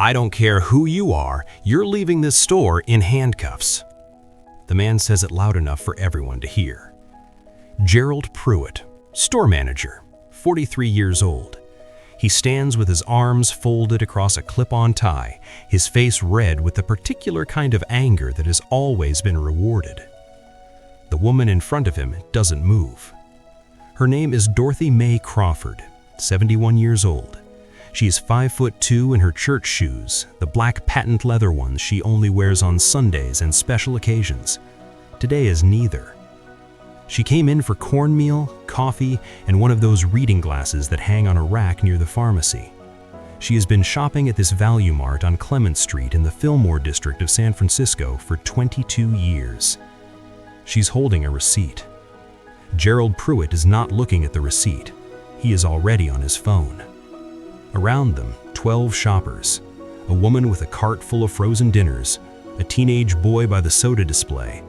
I don't care who you are, you're leaving this store in handcuffs." The man says it loud enough for everyone to hear. Gerald Pruitt, store manager, 43 years old. He stands with his arms folded across a clip-on tie, his face red with the particular kind of anger that has always been rewarded. The woman in front of him doesn't move. Her name is Dorothy Crawford, 71 years old. She is 5'2" in her church shoes, the black patent leather ones she only wears on Sundays and special occasions. Today is neither. She came in for cornmeal, coffee, and one of those reading glasses that hang on a rack near the pharmacy. She has been shopping at this Value Mart on Clement Street in the Fillmore district of San Francisco for 22 years. She's holding a receipt. Gerald Pruitt is not looking at the receipt. He is already on his phone. Around them, 12 shoppers, a woman with a cart full of frozen dinners, a teenage boy by the soda display,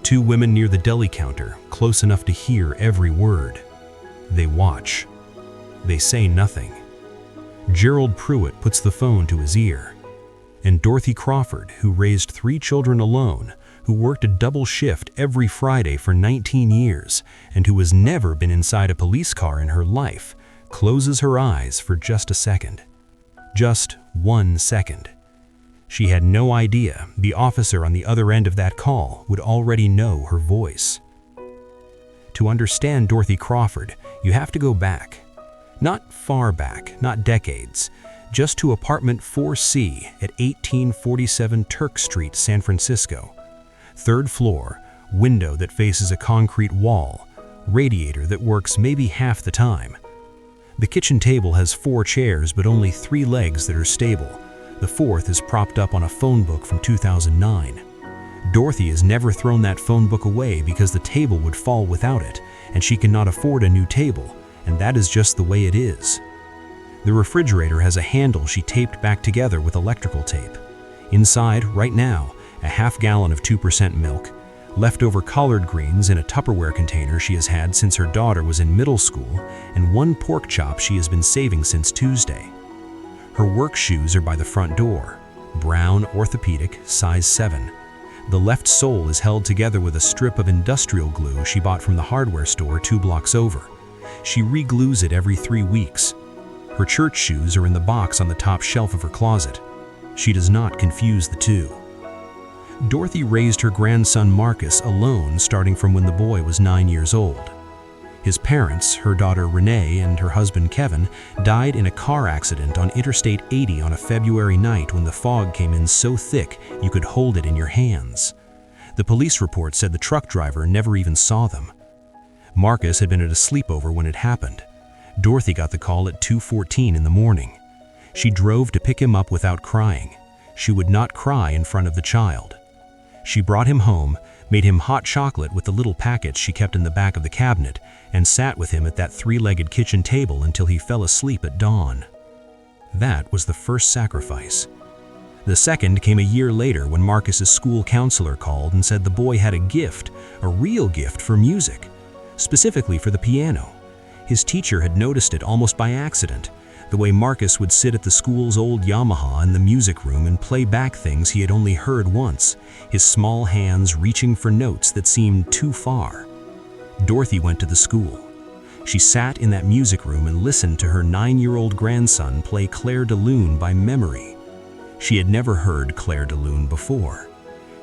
2 women near the deli counter, close enough to hear every word. They watch. They say nothing. Gerald Pruitt puts the phone to his ear. And Dorothy Crawford, who raised 3 children alone, who worked a double shift every Friday for 19 years, and who has never been inside a police car in her life, closes her eyes for just a second. Just 1 second. She had no idea the officer on the other end of that call would already know her voice. To understand Dorothy Crawford, you have to go back. Not far back, not decades, just to apartment 4C at 1847 Turk Street, San Francisco. 3rd floor, window that faces a concrete wall, radiator that works maybe half the time. The kitchen table has 4 chairs but only 3 legs that are stable. The 4th is propped up on a phone book from 2009. Dorothy has never thrown that phone book away because the table would fall without it, and she cannot afford a new table, and that is just the way it is. The refrigerator has a handle she taped back together with electrical tape. Inside, right now, a half gallon of 2% milk, leftover collard greens in a Tupperware container she has had since her daughter was in middle school, and 1 pork chop she has been saving since Tuesday. Her work shoes are by the front door, brown orthopedic, size 7. The left sole is held together with a strip of industrial glue she bought from the hardware store 2 blocks over. She re-glues it every 3 weeks. Her church shoes are in the box on the top shelf of her closet. She does not confuse the two. Dorothy raised her grandson Marcus alone starting from when the boy was 9 years old. His parents, her daughter Renee and her husband Kevin, died in a car accident on Interstate 80 on a February night when the fog came in so thick you could hold it in your hands. The police report said the truck driver never even saw them. Marcus had been at a sleepover when it happened. Dorothy got the call at 2:14 in the morning. She drove to pick him up without crying. She would not cry in front of the child. She brought him home, made him hot chocolate with the little packets she kept in the back of the cabinet, and sat with him at that 3-legged kitchen table until he fell asleep at dawn. That was the first sacrifice. The second came a year later when Marcus's school counselor called and said the boy had a gift, a real gift for music, specifically for the piano. His teacher had noticed it almost by accident, the way Marcus would sit at the school's old Yamaha in the music room and play back things he had only heard once, his small hands reaching for notes that seemed too far. Dorothy went to the school. She sat in that music room and listened to her 9-year-old grandson play Clair de Lune by memory. She had never heard Clair de Lune before.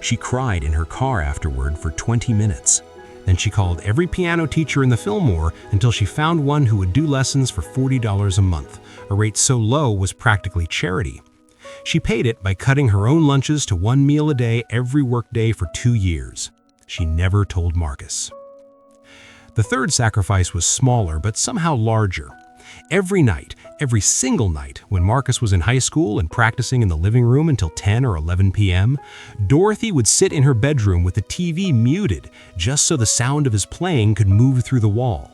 She cried in her car afterward for 20 minutes. Then she called every piano teacher in the Fillmore until she found one who would do lessons for $40 a month, a rate so low was practically charity. She paid it by cutting her own lunches to 1 meal a day every workday for 2 years. She never told Marcus. The third sacrifice was smaller, but somehow larger. Every night, every single night, when Marcus was in high school and practicing in the living room until 10 or 11 p.m., Dorothy would sit in her bedroom with the TV muted, just so the sound of his playing could move through the wall.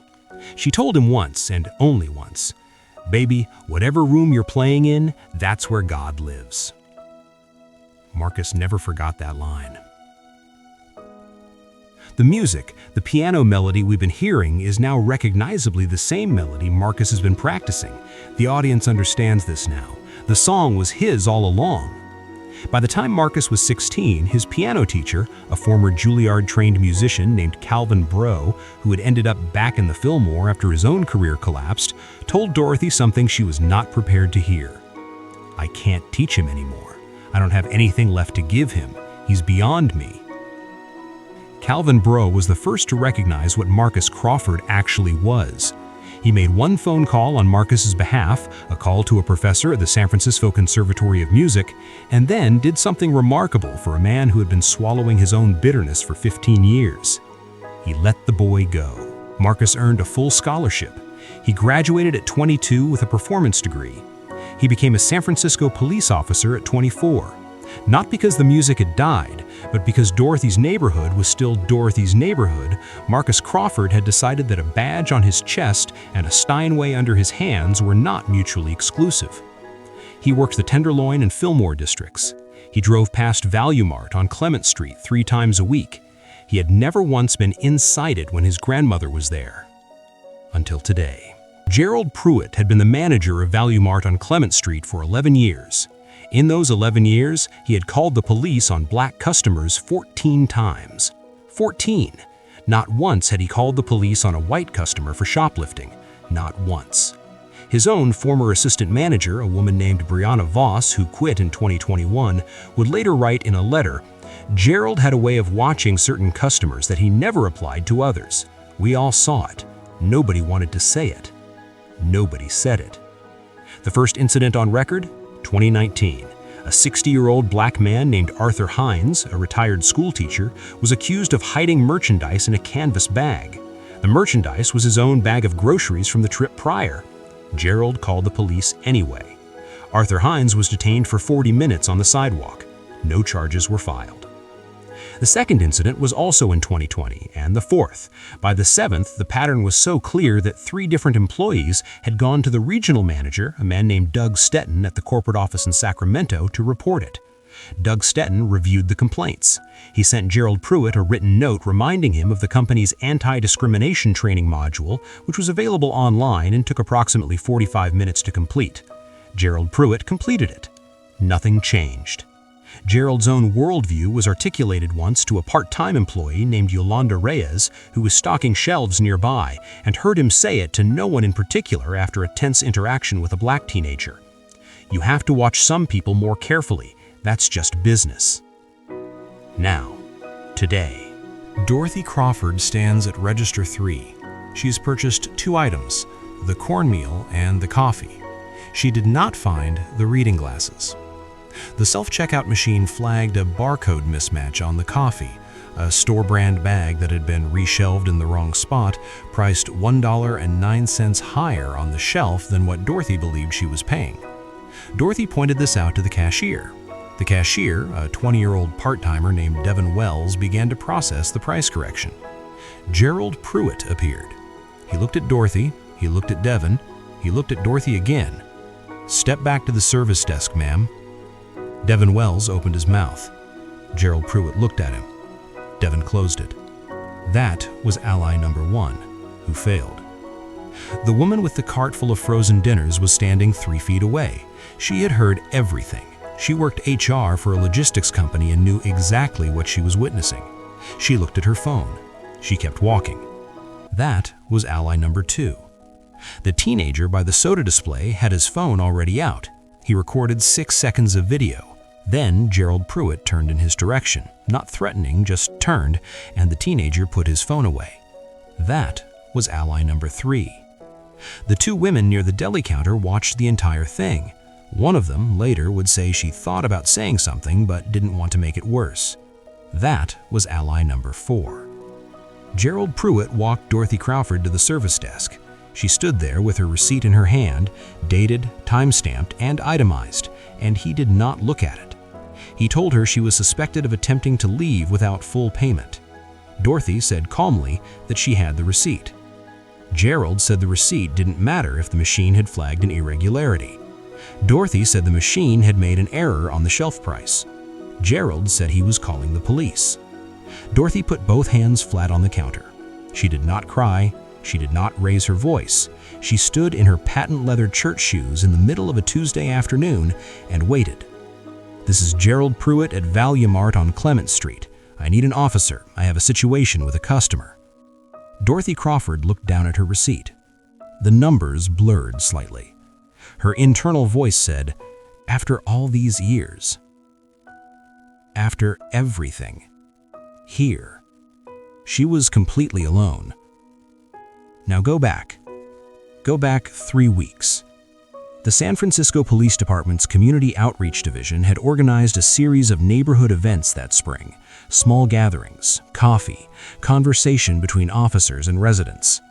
She told him once, and only once, "Baby, whatever room you're playing in, that's where God lives." Marcus never forgot that line. The music, the piano melody we've been hearing, is now recognizably the same melody Marcus has been practicing. The audience understands this now. The song was his all along. By the time Marcus was 16, his piano teacher, a former Juilliard-trained musician named Calvin Breaux, who had ended up back in the Fillmore after his own career collapsed, told Dorothy something she was not prepared to hear. "I can't teach him anymore. I don't have anything left to give him. He's beyond me." Calvin Breaux was the first to recognize what Marcus Crawford actually was. He made one phone call on Marcus's behalf, a call to a professor at the San Francisco Conservatory of Music, and then did something remarkable for a man who had been swallowing his own bitterness for 15 years. He let the boy go. Marcus earned a full scholarship. He graduated at 22 with a performance degree. He became a San Francisco police officer at 24. Not because the music had died, but because Dorothy's neighborhood was still Dorothy's neighborhood, Marcus Crawford had decided that a badge on his chest and a Steinway under his hands were not mutually exclusive. He worked the Tenderloin and Fillmore districts. He drove past Value Mart on Clement Street 3 times a week. He had never once been inside it when his grandmother was there. Until today. Gerald Pruitt had been the manager of Value Mart on Clement Street for 11 years. In those 11 years, he had called the police on black customers 14 times. 14! Not once had he called the police on a white customer for shoplifting. Not once. His own former assistant manager, a woman named Brianna Voss, who quit in 2021, would later write in a letter, "Gerald had a way of watching certain customers that he never applied to others. We all saw it. Nobody wanted to say it. Nobody said it." The first incident on record? 2019. A 60-year-old black man named Arthur Hines, a retired schoolteacher, was accused of hiding merchandise in a canvas bag. The merchandise was his own bag of groceries from the trip prior. Gerald called the police anyway. Arthur Hines was detained for 40 minutes on the sidewalk. No charges were filed. The second incident was also in 2020, and the fourth. By the seventh, the pattern was so clear that 3 different employees had gone to the regional manager, a man named Doug Stetton at the corporate office in Sacramento, to report it. Doug Stetton reviewed the complaints. He sent Gerald Pruitt a written note reminding him of the company's anti-discrimination training module, which was available online and took approximately 45 minutes to complete. Gerald Pruitt completed it. Nothing changed. Gerald's own worldview was articulated once to a part-time employee named Yolanda Reyes, who was stocking shelves nearby, and heard him say it to no one in particular after a tense interaction with a black teenager. "You have to watch some people more carefully. That's just business." Now, today. Dorothy Crawford stands at Register 3. She's purchased 2 items, the cornmeal and the coffee. She did not find the reading glasses. The self-checkout machine flagged a barcode mismatch on the coffee, a store-brand bag that had been reshelved in the wrong spot, priced $1.09 higher on the shelf than what Dorothy believed she was paying. Dorothy pointed this out to the cashier. The cashier, a 20-year-old part-timer named Devin Wells, began to process the price correction. Gerald Pruitt appeared. He looked at Dorothy, he looked at Devin, he looked at Dorothy again. "Step back to the service desk, ma'am." Devin Wells opened his mouth. Gerald Pruitt looked at him. Devin closed it. That was ally number 1, who failed. The woman with the cart full of frozen dinners was standing 3 feet away. She had heard everything. She worked HR for a logistics company and knew exactly what she was witnessing. She looked at her phone. She kept walking. That was ally number 2. The teenager by the soda display had his phone already out. He recorded 6 seconds of video. Then Gerald Pruitt turned in his direction, not threatening, just turned, and the teenager put his phone away. That was ally number 3. The 2 women near the deli counter watched the entire thing. One of them later would say she thought about saying something but didn't want to make it worse. That was ally number 4. Gerald Pruitt walked Dorothy Crawford to the service desk. She stood there with her receipt in her hand, dated, time-stamped, and itemized, and he did not look at it. He told her she was suspected of attempting to leave without full payment. Dorothy said calmly that she had the receipt. Gerald said the receipt didn't matter if the machine had flagged an irregularity. Dorothy said the machine had made an error on the shelf price. Gerald said he was calling the police. Dorothy put both hands flat on the counter. She did not cry. She did not raise her voice. She stood in her patent leather church shoes in the middle of a Tuesday afternoon and waited. "This is Gerald Pruitt at Value Mart on Clement Street. I need an officer. I have a situation with a customer." Dorothy Crawford looked down at her receipt. The numbers blurred slightly. Her internal voice said, "After all these years. After everything. Here." She was completely alone. Now go back. Go back 3 weeks. The San Francisco Police Department's Community Outreach Division had organized a series of neighborhood events that spring. Small gatherings, coffee, conversation between officers and residents.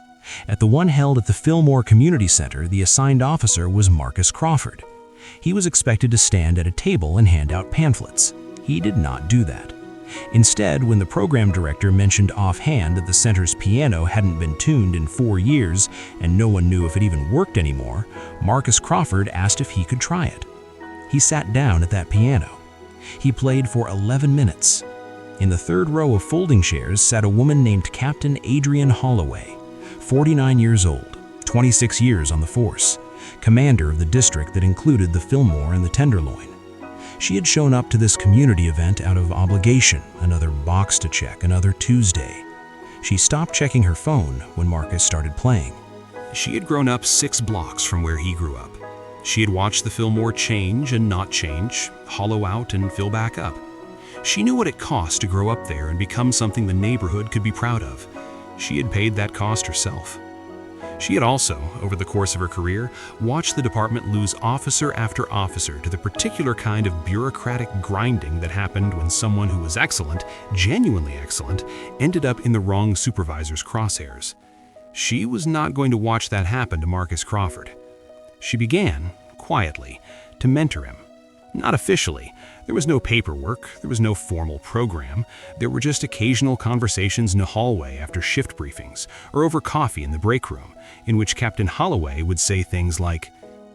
At the one held at the Fillmore Community Center, the assigned officer was Marcus Crawford. He was expected to stand at a table and hand out pamphlets. He did not do that. Instead, when the program director mentioned offhand that the center's piano hadn't been tuned in 4 years and no one knew if it even worked anymore, Marcus Crawford asked if he could try it. He sat down at that piano. He played for 11 minutes. In the third row of folding chairs sat a woman named Captain Adrian Holloway, 49 years old, 26 years on the force, commander of the district that included the Fillmore and the Tenderloin. She had shown up to this community event out of obligation, another box to check, another Tuesday. She stopped checking her phone when Marcus started playing. She had grown up 6 blocks from where he grew up. She had watched the Fillmore change and not change, hollow out and fill back up. She knew what it cost to grow up there and become something the neighborhood could be proud of. She had paid that cost herself. She had also, over the course of her career, watched the department lose officer after officer to the particular kind of bureaucratic grinding that happened when someone who was excellent, genuinely excellent, ended up in the wrong supervisor's crosshairs. She was not going to watch that happen to Marcus Crawford. She began, quietly, to mentor him. Not officially. There was no paperwork, there was no formal program. There were just occasional conversations in the hallway after shift briefings, or over coffee in the break room, in which Captain Holloway would say things like,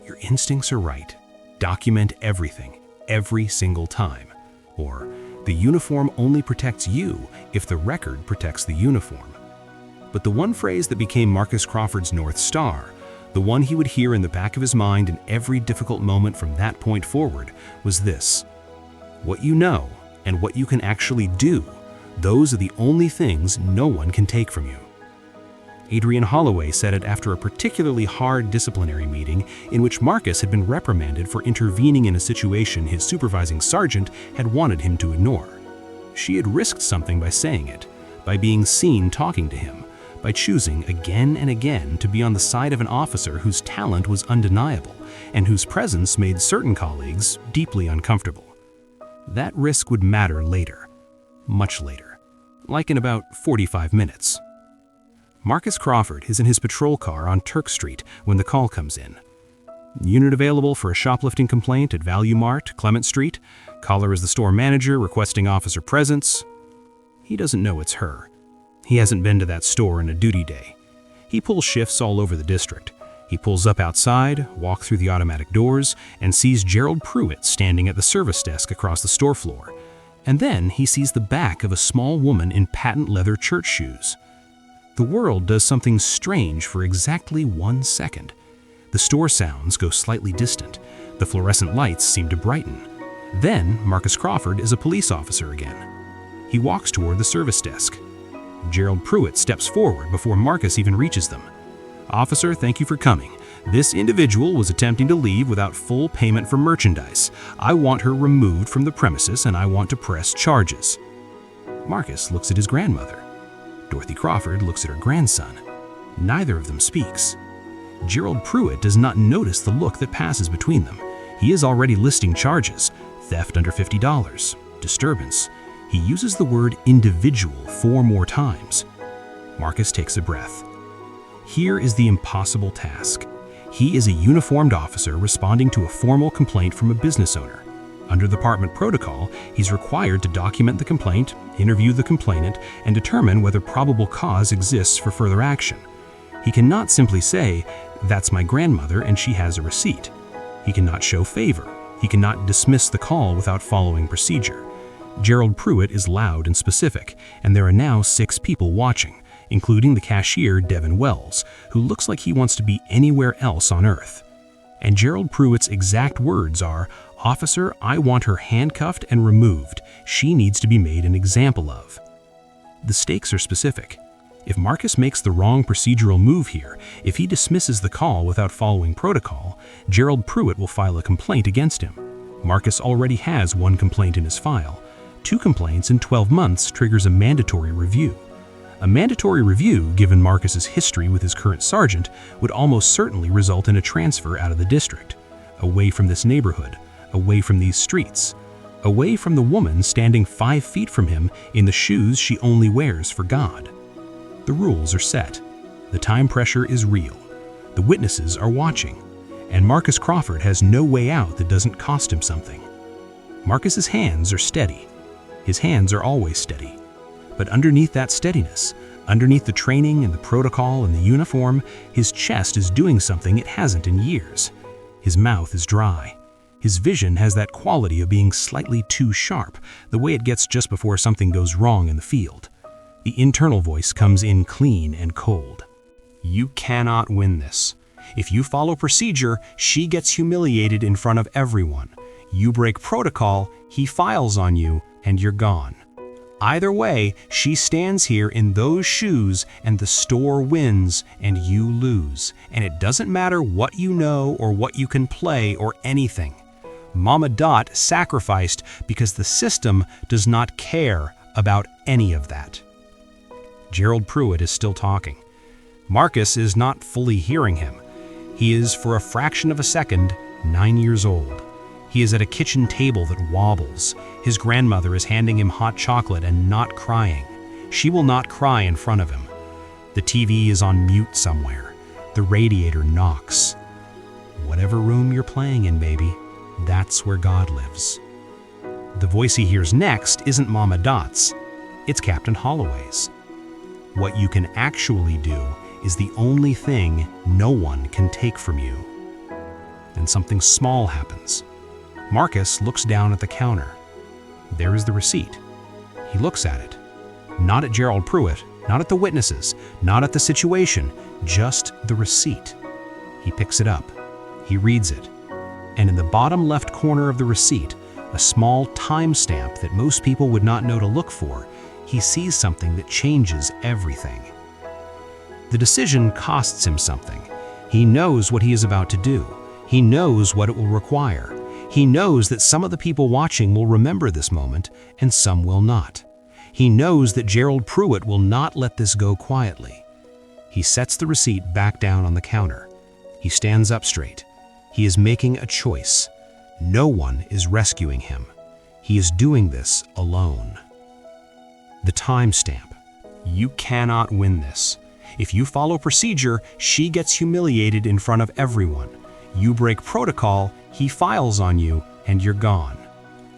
"Your instincts are right. Document everything, every single time." Or, "The uniform only protects you if the record protects the uniform." But the one phrase that became Marcus Crawford's North Star, the one he would hear in the back of his mind in every difficult moment from that point forward, was this: "What you know and what you can actually do, those are the only things no one can take from you." Adrian Holloway said it after a particularly hard disciplinary meeting in which Marcus had been reprimanded for intervening in a situation his supervising sergeant had wanted him to ignore. She had risked something by saying it, by being seen talking to him, by choosing again and again to be on the side of an officer whose talent was undeniable and whose presence made certain colleagues deeply uncomfortable. That risk would matter later, much later, like in about 45 minutes. Marcus Crawford is in his patrol car on Turk Street when the call comes in. "Unit available for a shoplifting complaint at Value Mart, Clement Street. Caller is the store manager requesting officer presence." He doesn't know it's her. He hasn't been to that store in a duty day. He pulls shifts all over the district. He pulls up outside, walks through the automatic doors, and sees Gerald Pruitt standing at the service desk across the store floor. And then he sees the back of a small woman in patent leather church shoes. The world does something strange for exactly 1 second. The store sounds go slightly distant. The fluorescent lights seem to brighten. Then Marcus Crawford is a police officer again. He walks toward the service desk. Gerald Pruitt steps forward before Marcus even reaches them. "Officer, thank you for coming. This individual was attempting to leave without full payment for merchandise. I want her removed from the premises and I want to press charges." Marcus looks at his grandmother. Dorothy Crawford looks at her grandson. Neither of them speaks. Gerald Pruitt does not notice the look that passes between them. He is already listing charges: theft under $50, disturbance. He uses the word individual 4 more times. Marcus takes a breath. Here is the impossible task. He is a uniformed officer responding to a formal complaint from a business owner. Under department protocol, he's required to document the complaint, interview the complainant, and determine whether probable cause exists for further action. He cannot simply say, "That's my grandmother and she has a receipt." He cannot show favor. He cannot dismiss the call without following procedure. Gerald Pruitt is loud and specific, and there are now 6 people watching, including the cashier Devin Wells, who looks like he wants to be anywhere else on Earth. And Gerald Pruitt's exact words are, "Officer, I want her handcuffed and removed. She needs to be made an example of." The stakes are specific. If Marcus makes the wrong procedural move here, if he dismisses the call without following protocol, Gerald Pruitt will file a complaint against him. Marcus already has one complaint in his file. 2 complaints in 12 months triggers a mandatory review. A mandatory review, given Marcus's history with his current sergeant, would almost certainly result in a transfer out of the district, away from this neighborhood, away from these streets, away from the woman standing 5 feet from him in the shoes she only wears for God. The rules are set. The time pressure is real. The witnesses are watching. And Marcus Crawford has no way out that doesn't cost him something. Marcus's hands are steady. His hands are always steady. But underneath that steadiness, underneath the training and the protocol and the uniform, his chest is doing something it hasn't in years. His mouth is dry. His vision has that quality of being slightly too sharp, the way it gets just before something goes wrong in the field. The internal voice comes in clean and cold. "You cannot win this. If you follow procedure, she gets humiliated in front of everyone. You break protocol, he files on you, and you're gone. Either way, she stands here in those shoes and the store wins and you lose. And it doesn't matter what you know or what you can play or anything. Mama Dot sacrificed because the system does not care about any of that." Gerald Pruitt is still talking. Marcus is not fully hearing him. He is, for a fraction of a second, 9 years old. He is at a kitchen table that wobbles. His grandmother is handing him hot chocolate and not crying. She will not cry in front of him. The TV is on mute somewhere. The radiator knocks. "Whatever room you're playing in, baby, that's where God lives." The voice he hears next isn't Mama Dot's. It's Captain Holloway's. "What you can actually do is the only thing no one can take from you." Then something small happens. Marcus looks down at the counter. There is the receipt. He looks at it. Not at Gerald Pruitt, not at the witnesses, not at the situation, just the receipt. He picks it up. He reads it. And in the bottom left corner of the receipt, a small timestamp that most people would not know to look for, he sees something that changes everything. The decision costs him something. He knows what he is about to do. He knows what it will require. He knows that some of the people watching will remember this moment and some will not. He knows that Gerald Pruitt will not let this go quietly. He sets the receipt back down on the counter. He stands up straight. He is making a choice. No one is rescuing him. He is doing this alone. The timestamp. "You cannot win this. If you follow procedure, she gets humiliated in front of everyone. You break protocol, he files on you, and you're gone.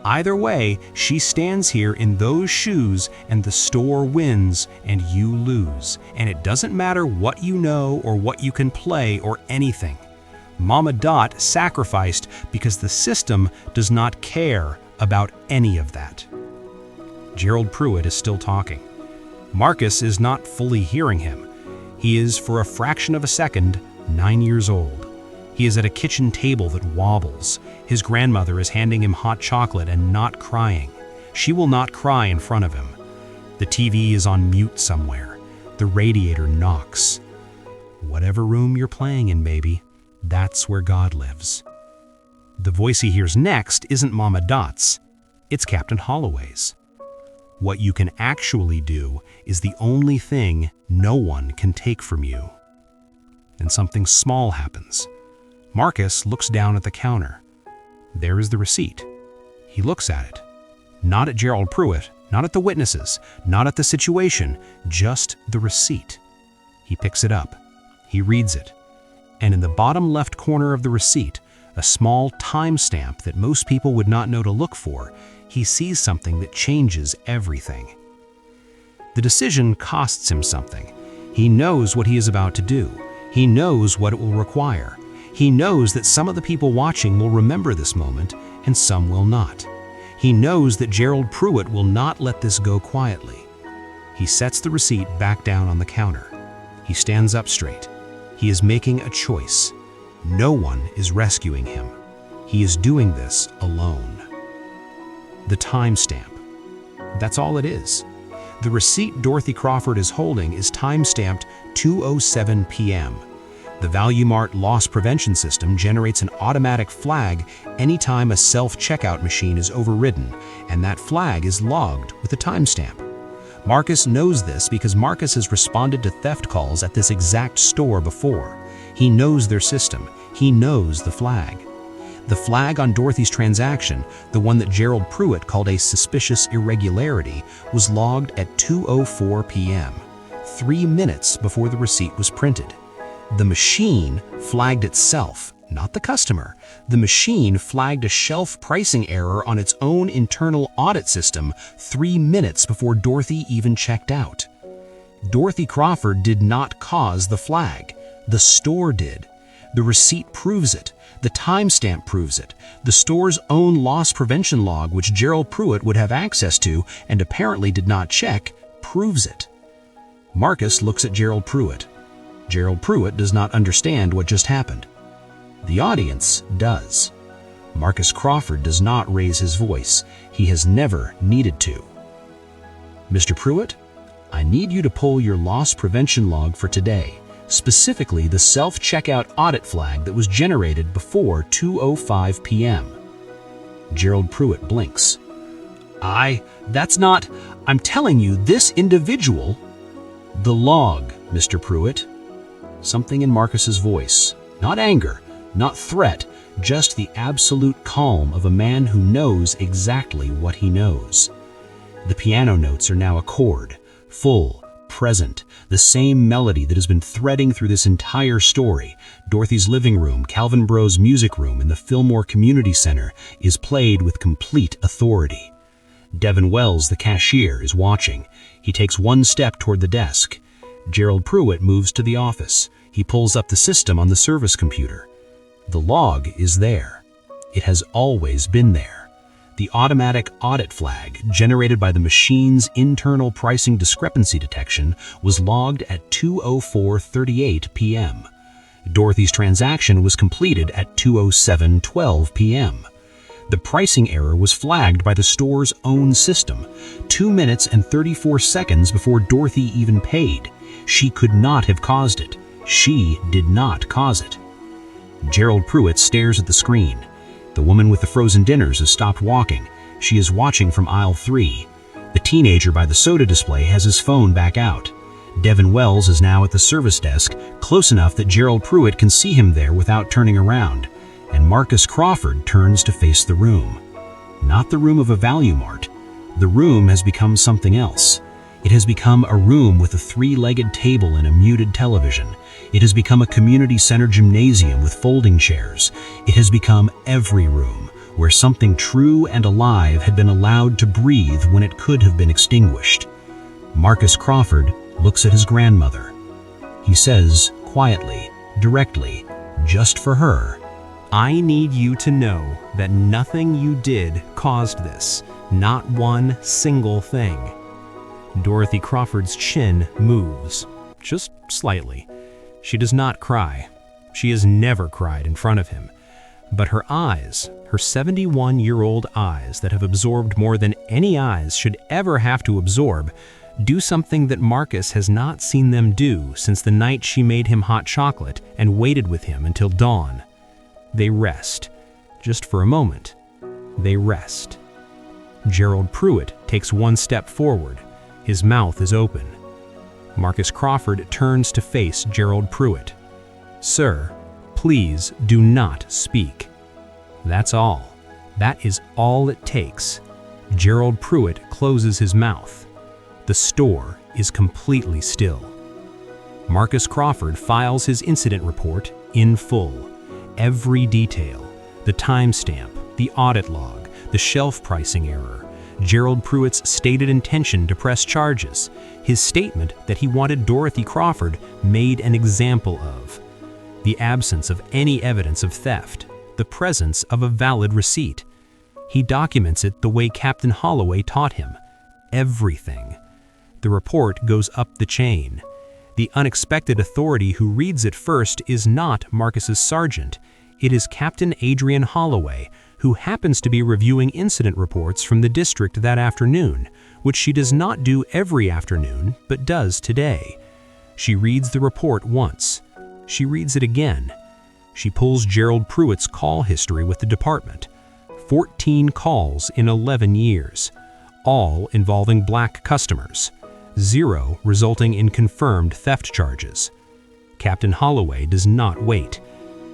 Either way, she stands here in those shoes and the store wins and you lose. And it doesn't matter what you know or what you can play or anything. Mama Dot sacrificed because the system does not care about any of that." Gerald Pruitt is still talking. Marcus is not fully hearing him. He is, for a fraction of a second, 9 years old. He is at a kitchen table that wobbles. His grandmother is handing him hot chocolate and not crying. She will not cry in front of him. The TV is on mute somewhere. The radiator knocks. "Whatever room you're playing in, baby, that's where God lives." The voice he hears next isn't Mama Dot's. It's Captain Holloway's. "What you can actually do is the only thing no one can take from you." And something small happens. Marcus looks down at the counter. There is the receipt. He looks at it. Not at Gerald Pruitt, not at the witnesses, not at the situation, just the receipt. He picks it up. He reads it. And in the bottom left corner of the receipt, a small timestamp that most people would not know to look for, he sees something that changes everything. The decision costs him something. He knows what he is about to do. He knows what it will require. He knows that some of the people watching will remember this moment and some will not. He knows that Gerald Pruitt will not let this go quietly. He sets the receipt back down on the counter. He stands up straight. He is making a choice. No one is rescuing him. He is doing this alone. The timestamp. That's all it is. The receipt Dorothy Crawford is holding is time-stamped 2:07 p.m. The ValueMart loss prevention system generates an automatic flag anytime a self-checkout machine is overridden, and that flag is logged with a timestamp. Marcus knows this because Marcus has responded to theft calls at this exact store before. He knows their system. He knows the flag. The flag on Dorothy's transaction, the one that Gerald Pruitt called a suspicious irregularity, was logged at 2:04 p.m., 3 minutes before the receipt was printed. The machine flagged itself, not the customer. The machine flagged a shelf pricing error on its own internal audit system 3 minutes before Dorothy even checked out. Dorothy Crawford did not cause the flag. The store did. The receipt proves it. The timestamp proves it. The store's own loss prevention log, which Gerald Pruitt would have access to and apparently did not check, proves it. Marcus looks at Gerald Pruitt. Gerald Pruitt does not understand what just happened. The audience does. Marcus Crawford does not raise his voice. He has never needed to. Mr. Pruitt, I need you to pull your loss prevention log for today, specifically the self-checkout audit flag that was generated before 2:05 p.m. Gerald Pruitt blinks. That's not, I'm telling you, this individual. The log, Mr. Pruitt. Something in Marcus's voice, not anger, not threat, just the absolute calm of a man who knows exactly what he knows. The piano notes are now a chord, full, present, the same melody that has been threading through this entire story. Dorothy's living room, Calvin Bro's music room, and the Fillmore Community Center is played with complete authority. Devin Wells, the cashier, is watching. He takes one step toward the desk. Gerald Pruitt moves to the office. He pulls up the system on the service computer. The log is there. It has always been there. The automatic audit flag, generated by the machine's internal pricing discrepancy detection, was logged at 2:04:38 p.m. Dorothy's transaction was completed at 2:07:12 p.m. The pricing error was flagged by the store's own system, 2 minutes and 34 seconds before Dorothy even paid. She could not have caused it. She did not cause it. Gerald Pruitt stares at the screen. The woman with the frozen dinners has stopped walking. She is watching from aisle 3. The teenager by the soda display has his phone back out. Devin Wells is now at the service desk, close enough that Gerald Pruitt can see him there without turning around. And Marcus Crawford turns to face the room. Not the room of a ValueMart. The room has become something else. It has become a room with a 3-legged table and a muted television. It has become a community center gymnasium with folding chairs. It has become every room where something true and alive had been allowed to breathe when it could have been extinguished. Marcus Crawford looks at his grandmother. He says, quietly, directly, just for her, I need you to know that nothing you did caused this. Not one single thing. Dorothy Crawford's chin moves, just slightly. She does not cry. She has never cried in front of him. But her eyes, her 71-year-old eyes that have absorbed more than any eyes should ever have to absorb, do something that Marcus has not seen them do since the night she made him hot chocolate and waited with him until dawn. They rest. Just for a moment. They rest. Gerald Pruitt takes one step forward. His mouth is open. Marcus Crawford turns to face Gerald Pruitt. Sir, please do not speak. That's all. That is all it takes. Gerald Pruitt closes his mouth. The store is completely still. Marcus Crawford files his incident report in full. Every detail, the timestamp, the audit log, the shelf pricing error, Gerald Pruitt's stated intention to press charges, his statement that he wanted Dorothy Crawford made an example of, the absence of any evidence of theft, the presence of a valid receipt. He documents it the way Captain Holloway taught him. Everything. The report goes up the chain. The unexpected authority who reads it first is not Marcus's sergeant. It is Captain Adrian Holloway, who happens to be reviewing incident reports from the district that afternoon, which she does not do every afternoon, but does today. She reads the report once. She reads it again. She pulls Gerald Pruitt's call history with the department. 14 calls in 11 years, all involving black customers. 0 resulting in confirmed theft charges. Captain Holloway does not wait.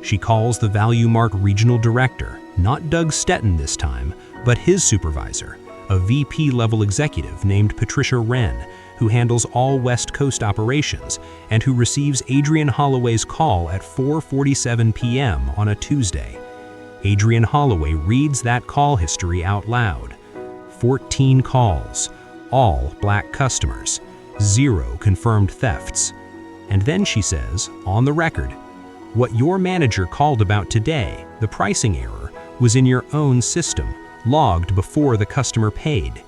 She calls the Value Mart regional director, not Doug Stetton this time, but his supervisor, a VP-level executive named Patricia Wren, who handles all West Coast operations and who receives Adrian Holloway's call at 4:47 p.m. on a Tuesday. Adrian Holloway reads that call history out loud. 14 calls, all black customers, 0 confirmed thefts. And then she says, on the record, what your manager called about today, the pricing error, was in your own system, logged before the customer paid.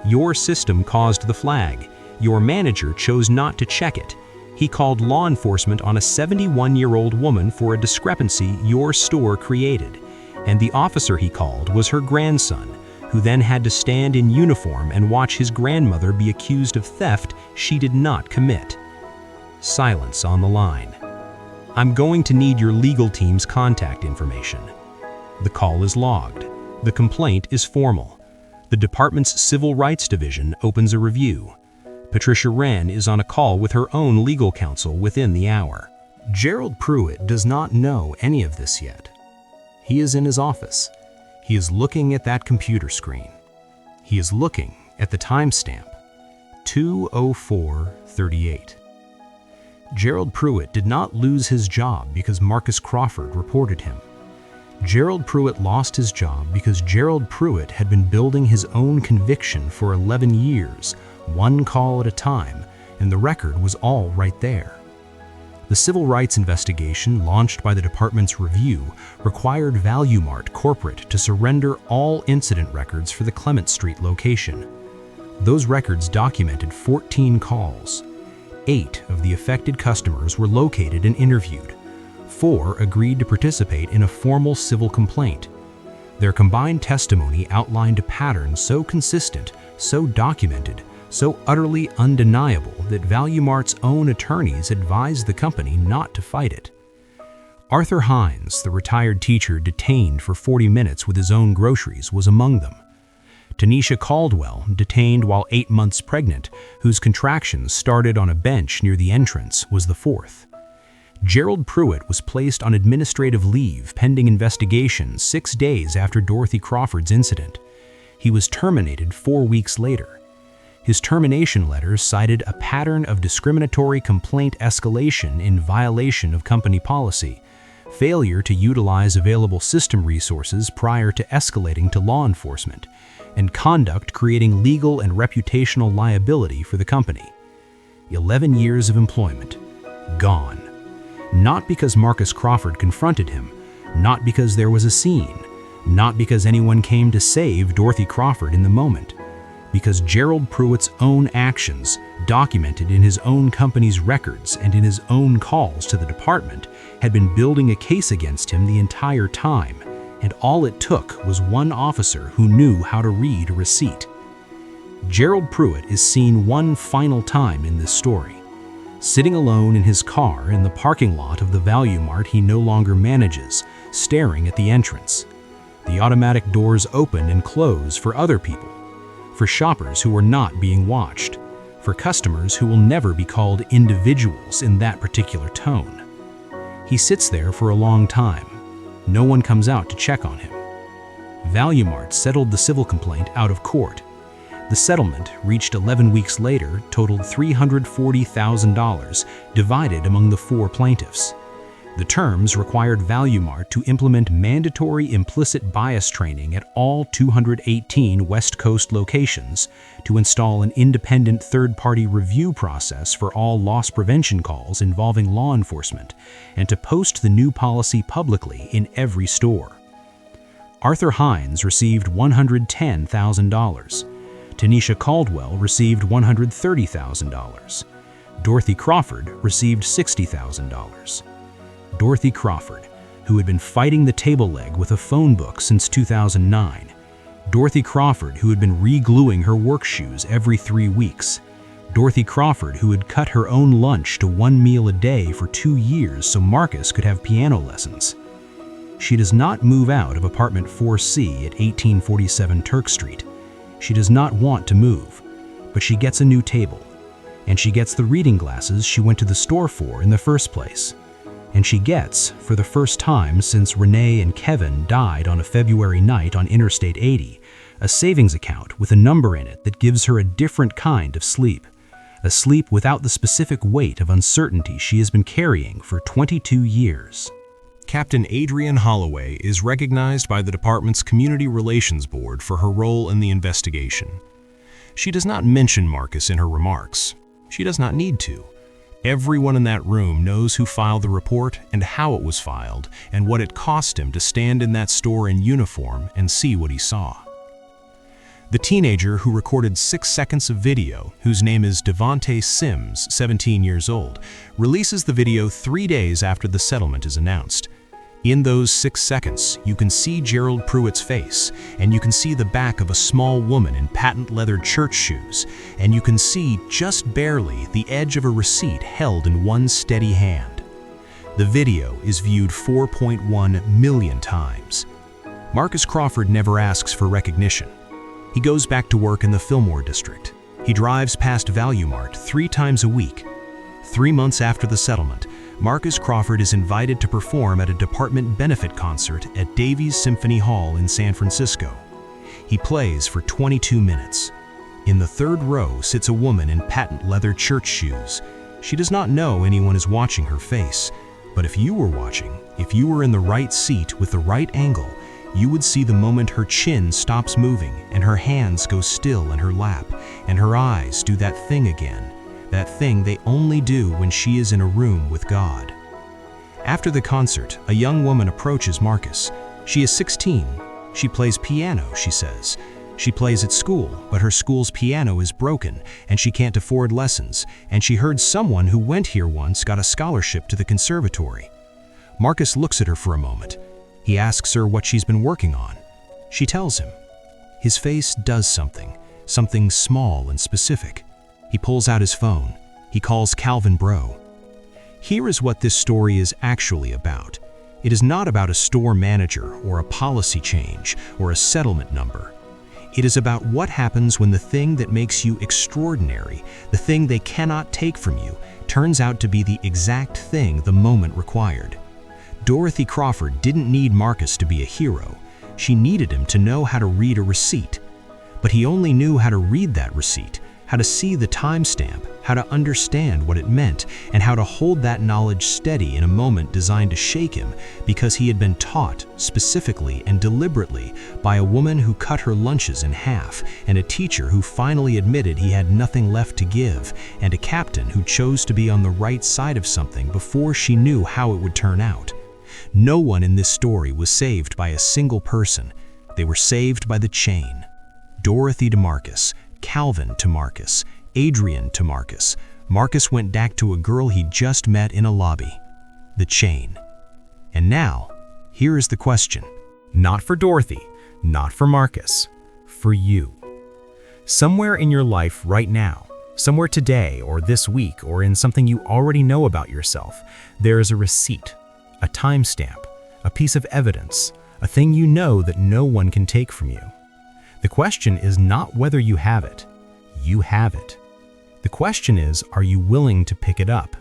Your system caused the flag. Your manager chose not to check it. He called law enforcement on a 71-year-old woman for a discrepancy your store created. And the officer he called was her grandson, who then had to stand in uniform and watch his grandmother be accused of theft she did not commit. Silence on the line. I'm going to need your legal team's contact information. The call is logged. The complaint is formal. The department's Civil Rights Division opens a review. Patricia Wren is on a call with her own legal counsel within the hour. Gerald Pruitt does not know any of this yet. He is in his office. He is looking at that computer screen. He is looking at the timestamp, 2:04:38. Gerald Pruitt did not lose his job because Marcus Crawford reported him. Gerald Pruitt lost his job because Gerald Pruitt had been building his own conviction for 11 years, one call at a time, and the record was all right there. The civil rights investigation launched by the department's review required Value Mart Corporate to surrender all incident records for the Clement Street location. Those records documented 14 calls. 8 of the affected customers were located and interviewed. 4 agreed to participate in a formal civil complaint. Their combined testimony outlined a pattern so consistent, so documented, so utterly undeniable that Value Mart's own attorneys advised the company not to fight it. Arthur Hines, the retired teacher detained for 40 minutes with his own groceries, was among them. Tanisha Caldwell, detained while 8 months pregnant, whose contractions started on a bench near the entrance, was the 4th. Gerald Pruitt was placed on administrative leave pending investigation 6 days after Dorothy Crawford's incident. He was terminated 4 weeks later. His termination letter cited a pattern of discriminatory complaint escalation in violation of company policy, failure to utilize available system resources prior to escalating to law enforcement, and conduct creating legal and reputational liability for the company. 11 years of employment, gone. Not because Marcus Crawford confronted him, not because there was a scene, not because anyone came to save Dorothy Crawford in the moment, because Gerald Pruitt's own actions, documented in his own company's records and in his own calls to the department, had been building a case against him the entire time, and all it took was one officer who knew how to read a receipt. Gerald Pruitt is seen one final time in this story, sitting alone in his car in the parking lot of the Value Mart he no longer manages, staring at the entrance. The automatic doors open and close for other people, for shoppers who are not being watched, for customers who will never be called individuals in that particular tone. He sits there for a long time. No one comes out to check on him. Value Mart settled the civil complaint out of court. The settlement, reached 11 weeks later, totaled $340,000, divided among the 4 plaintiffs. The terms required Value Mart to implement mandatory implicit bias training at all 218 West Coast locations, to install an independent third-party review process for all loss prevention calls involving law enforcement, and to post the new policy publicly in every store. Arthur Hines received $110,000. Tanisha Caldwell received $130,000. Dorothy Crawford received $60,000. Dorothy Crawford, who had been fighting the table leg with a phone book since 2009. Dorothy Crawford, who had been re-gluing her work shoes every 3 weeks. Dorothy Crawford, who had cut her own lunch to 1 meal a day for 2 years so Marcus could have piano lessons. She does not move out of apartment 4C at 1847 Turk Street. She does not want to move, but she gets a new table. And she gets the reading glasses she went to the store for in the first place. And she gets, for the first time since Renee and Kevin died on a February night on Interstate 80, a savings account with a number in it that gives her a different kind of sleep. A sleep without the specific weight of uncertainty she has been carrying for 22 years. Captain Adrienne Holloway is recognized by the department's Community Relations Board for her role in the investigation. She does not mention Marcus in her remarks. She does not need to. Everyone in that room knows who filed the report and how it was filed and what it cost him to stand in that store in uniform and see what he saw. The teenager who recorded 6 seconds of video, whose name is Devontae Sims, 17 years old, releases the video 3 days after the settlement is announced. In those 6 seconds, you can see Gerald Pruitt's face, and you can see the back of a small woman in patent leather church shoes, and you can see, just barely, the edge of a receipt held in one steady hand. The video is viewed 4.1 million times. Marcus Crawford never asks for recognition. He goes back to work in the Fillmore district. He drives past Value Mart 3 times a week. 3 months after the settlement, Marcus Crawford is invited to perform at a department benefit concert at Davies Symphony Hall in San Francisco. He plays for 22 minutes. In the 3rd row sits a woman in patent leather church shoes. She does not know anyone is watching her face, but if you were watching, if you were in the right seat with the right angle, you would see the moment her chin stops moving and her hands go still in her lap and her eyes do that thing again, that thing they only do when she is in a room with God. After the concert, a young woman approaches Marcus. She is 16. She plays piano, she says. She plays at school, but her school's piano is broken and she can't afford lessons, and she heard someone who went here once got a scholarship to the conservatory. Marcus looks at her for a moment. He asks her what she's been working on. She tells him. His face does something small and specific. He pulls out his phone. He calls Calvin Bro. Here is what this story is actually about. It is not about a store manager or a policy change or a settlement number. It is about what happens when the thing that makes you extraordinary, the thing they cannot take from you, turns out to be the exact thing the moment required. Dorothy Crawford didn't need Marcus to be a hero. She needed him to know how to read a receipt. But he only knew how to read that receipt, how to see the timestamp, how to understand what it meant, and how to hold that knowledge steady in a moment designed to shake him, because he had been taught, specifically and deliberately, by a woman who cut her lunches in half, and a teacher who finally admitted he had nothing left to give, and a captain who chose to be on the right side of something before she knew how it would turn out. No one in this story was saved by a single person. They were saved by the chain. Dorothy to Marcus, Calvin to Marcus, Adrienne to Marcus. Marcus went back to a girl he just met in a lobby. The chain. And now, here is the question. Not for Dorothy, not for Marcus, for you. Somewhere in your life right now, somewhere today or this week or in something you already know about yourself, there is a receipt, a timestamp, a piece of evidence, a thing you know that no one can take from you. The question is not whether you have it. You have it. The question is, are you willing to pick it up?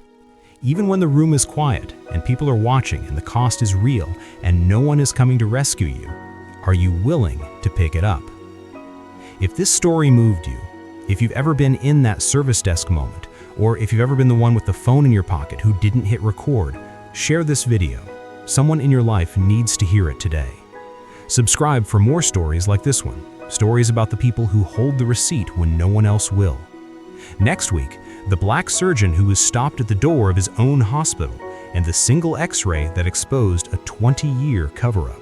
Even when the room is quiet and people are watching and the cost is real and no one is coming to rescue you, are you willing to pick it up? If this story moved you, if you've ever been in that service desk moment, or if you've ever been the one with the phone in your pocket who didn't hit record, share this video. Someone in your life needs to hear it today. Subscribe for more stories like this one, stories about the people who hold the receipt when no one else will. Next week, the black surgeon who was stopped at the door of his own hospital and the single X-ray that exposed a 20-year cover-up.